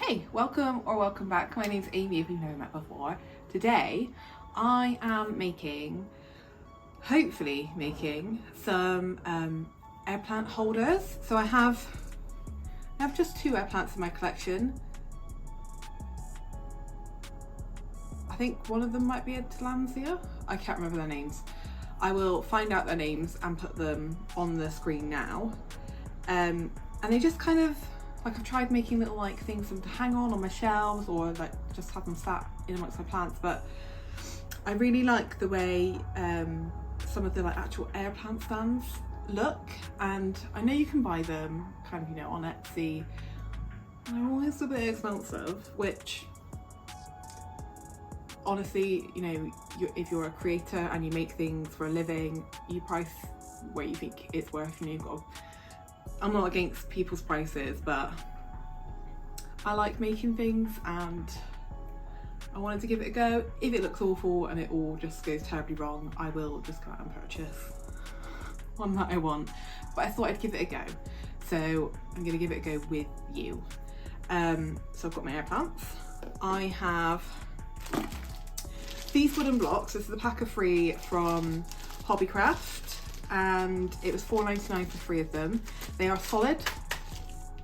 Hey, welcome or welcome back. My name's Amy if you've never met before. Today I am hopefully making some air plant holders. So I have just two air plants in my collection. I think one of them might be a Tillandsia. I can't remember their names. I will find out their names and put them on the screen now. And they just kind of, like, I've tried making little like things for them to hang on my shelves, or like just have them sat in amongst my plants, but I really like the way some of the like actual air plant stands look, and I know you can buy them kind of, you know, on Etsy. They're always a bit expensive, which honestly, you know, if you're a creator and you make things for a living, you price where you think it's worth. You know, you've got to, I'm not against people's prices, but I like making things and I wanted to give it a go. If it looks awful and it all just goes terribly wrong, I will just go out and purchase one that I want. But I thought I'd give it a go. So I'm gonna give it a go with you. So I've got my air plants. I have these wooden blocks. This is a pack of 3 from Hobbycraft, and it was $4.99 for 3 of them. They are solid.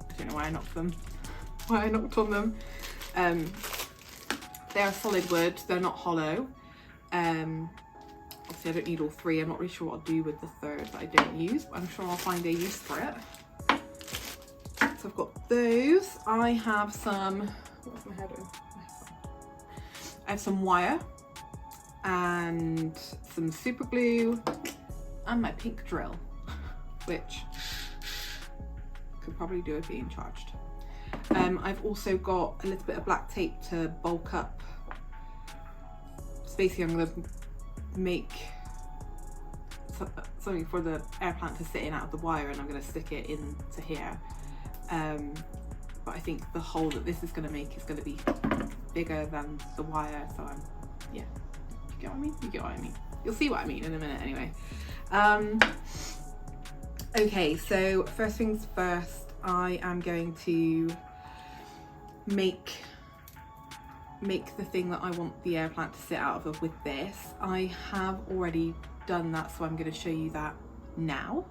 I don't know why I knocked on them. They are solid wood, they're not hollow. Obviously I don't need all 3. I'm not really sure what I'll do with the 3rd that I don't use, but I'm sure I'll find a use for it. So I've got those. I have some, what's my head in? I have some wire and some super glue and my pink drill, which could probably do with being charged. I've also got a little bit of black tape to bulk up. So basically I'm going to make something for the air plant to sit in out of the wire, and I'm going to stick it into here. But I think the hole that this is going to make is going to be bigger than the wire, so yeah, you get what I mean? You get what I mean. You'll see what I mean in a minute anyway. Okay, so first things first, I am going to make the thing that I want the air plant to sit out of with this. I have already done that, so I'm going to show you that now.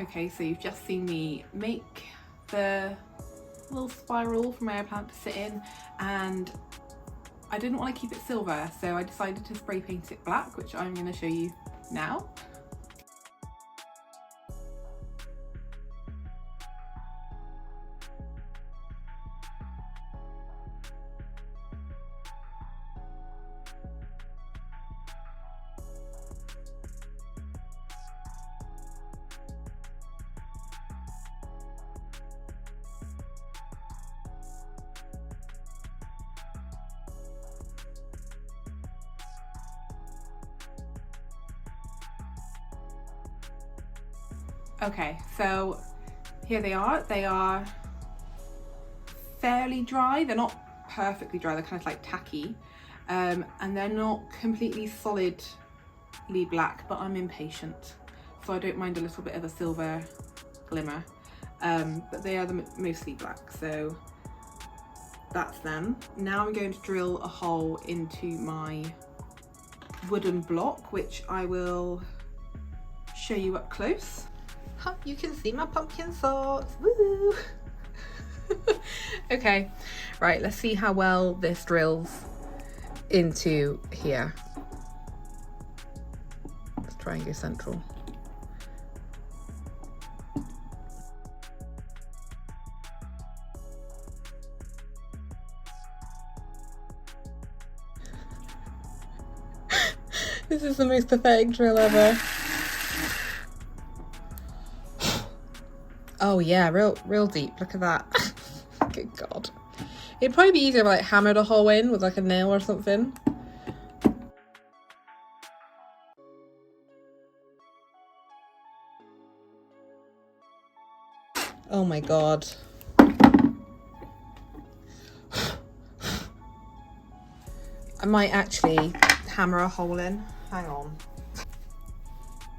Okay, so you've just seen me make the little spiral for my air plant to sit in, and I didn't want to keep it silver, so I decided to spray paint it black, which I'm going to show you now. Okay, so here they are. They are fairly dry. They're not perfectly dry, they're kind of like tacky. And they're not completely solidly black, but I'm impatient, so I don't mind a little bit of a silver glimmer. But they are mostly black, so that's them. Now I'm going to drill a hole into my wooden block, which I will show you up close. You can see my pumpkin sauce, woo! Okay, right, let's see how well this drills into here. Let's try and go central. This is the most pathetic drill ever. Oh yeah, real deep. Look at that. Good God. It'd probably be easier if I like hammered a hole in with like a nail or something. Oh my God. I might actually hammer a hole in. Hang on.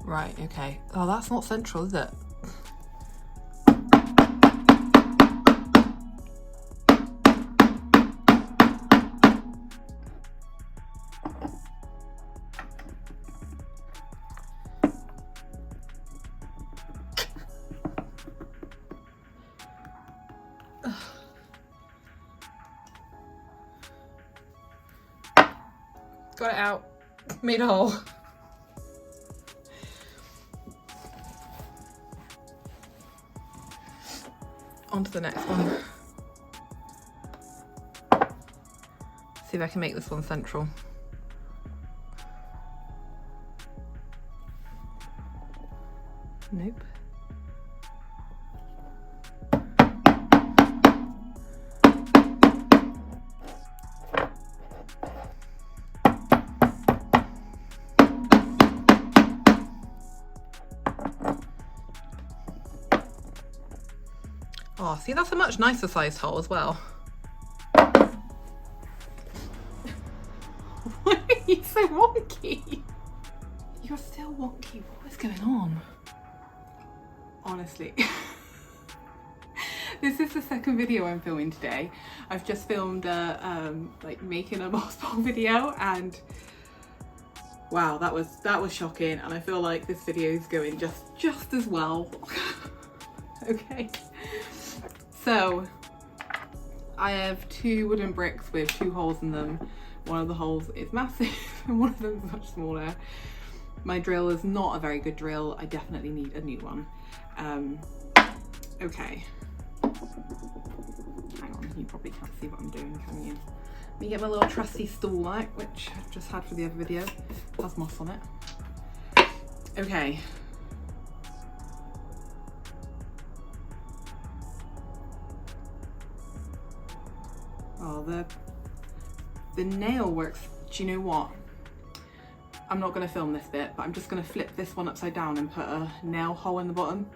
Right, okay. Oh, that's not central, is it? Got it out. Made a hole. On to the next one. See if I can make this one central. Nope. Oh, see, that's a much nicer sized hole as well. Why are you so wonky? You're still wonky. What is going on? Honestly. This is the second video I'm filming today. I've just filmed like making a moss ball video, and wow, that was shocking, and I feel like this video is going just as well. Okay. So I have 2 wooden bricks with 2 holes in them. One of the holes is massive and one of them is much smaller. My drill is not a very good drill. I definitely need a new one. Okay. Hang on, you probably can't see what I'm doing, can you? Let me get my little trusty stool out, which I've just had for the other video. It has moss on it. Okay. Oh, the nail works. Do you know what? I'm not going to film this bit, but I'm just going to flip this one upside down and put a nail hole in the bottom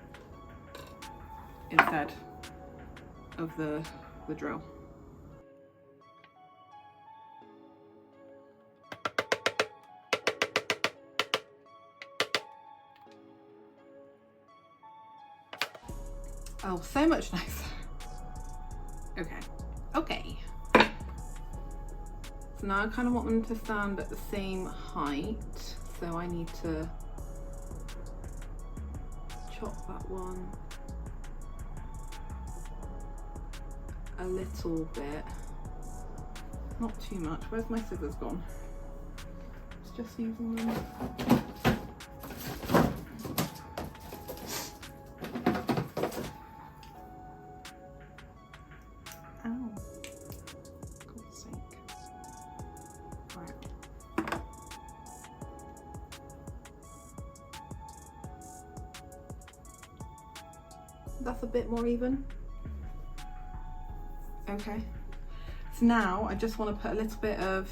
instead of the drill. Oh, so much nicer. Okay. Okay. So now I kind of want them to stand at the same height. So I need to chop that one a little bit. Not too much. Where's my scissors gone? It's just using them. That's a bit more even. Okay, so now I just want to put a little bit of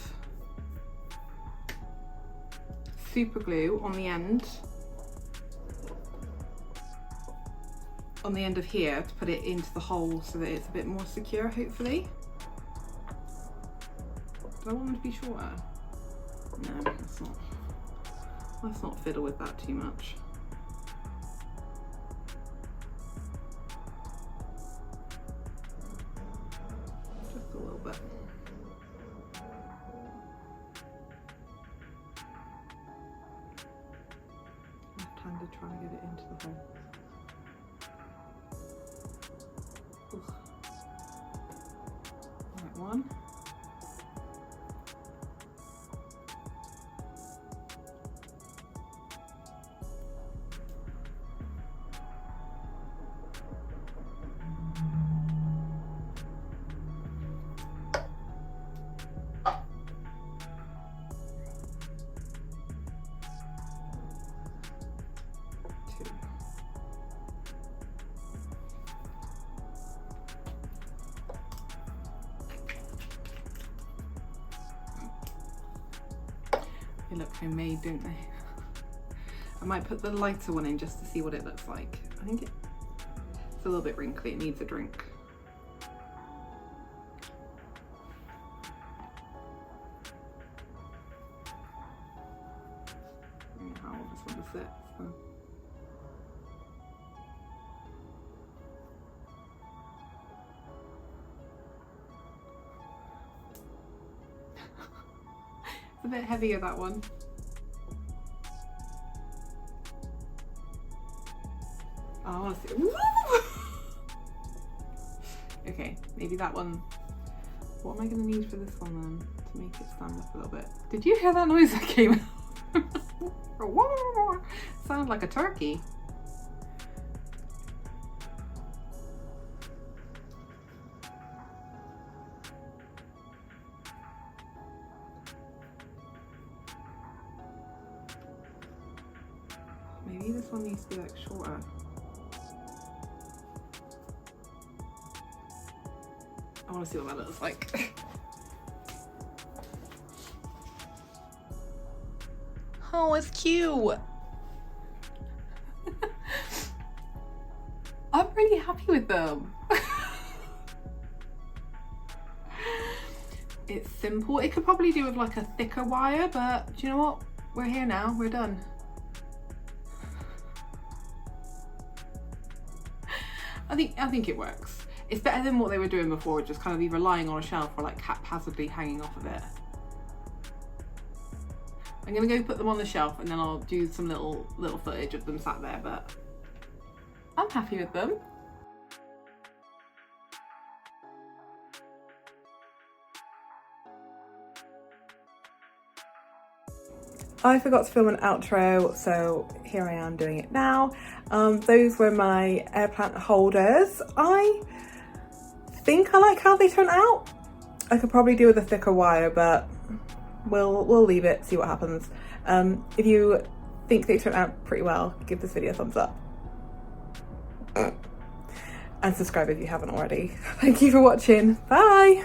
super glue on the end of here to put it into the hole so that it's a bit more secure, hopefully. Do I want them to be shorter? No, let's not fiddle with that too much. A little bit. Left-handed trying to get it into the hole. Ugh. Right, one. They look homemade, don't they? I might put the lighter one in just to see what it looks like. I think it's a little bit wrinkly, it needs a drink. I don't know how this one sits. So. It's a bit heavier, that one. Oh, okay, maybe that one. What am I going to need for this one then to make it stand up a little bit? Did you hear that noise that came out? Sound like a turkey. Maybe this one needs to be like shorter. I want to see what that looks like. Oh, it's cute. I'm really happy with them. It's simple. It could probably do with like a thicker wire, but do you know what? We're here now. We're done. I think it works. It's better than what they were doing before, just kind of be relying on a shelf or like haphazardly hanging off of it. I'm gonna go put them on the shelf and then I'll do some little footage of them sat there, but I'm happy with them. I forgot to film an outro, so here I am doing it now. Those were my air plant holders. I think I like how they turn out. I could probably do with a thicker wire, but we'll leave it, see what happens. If you think they turn out pretty well, give this video a thumbs up. And subscribe if you haven't already. Thank you for watching. Bye!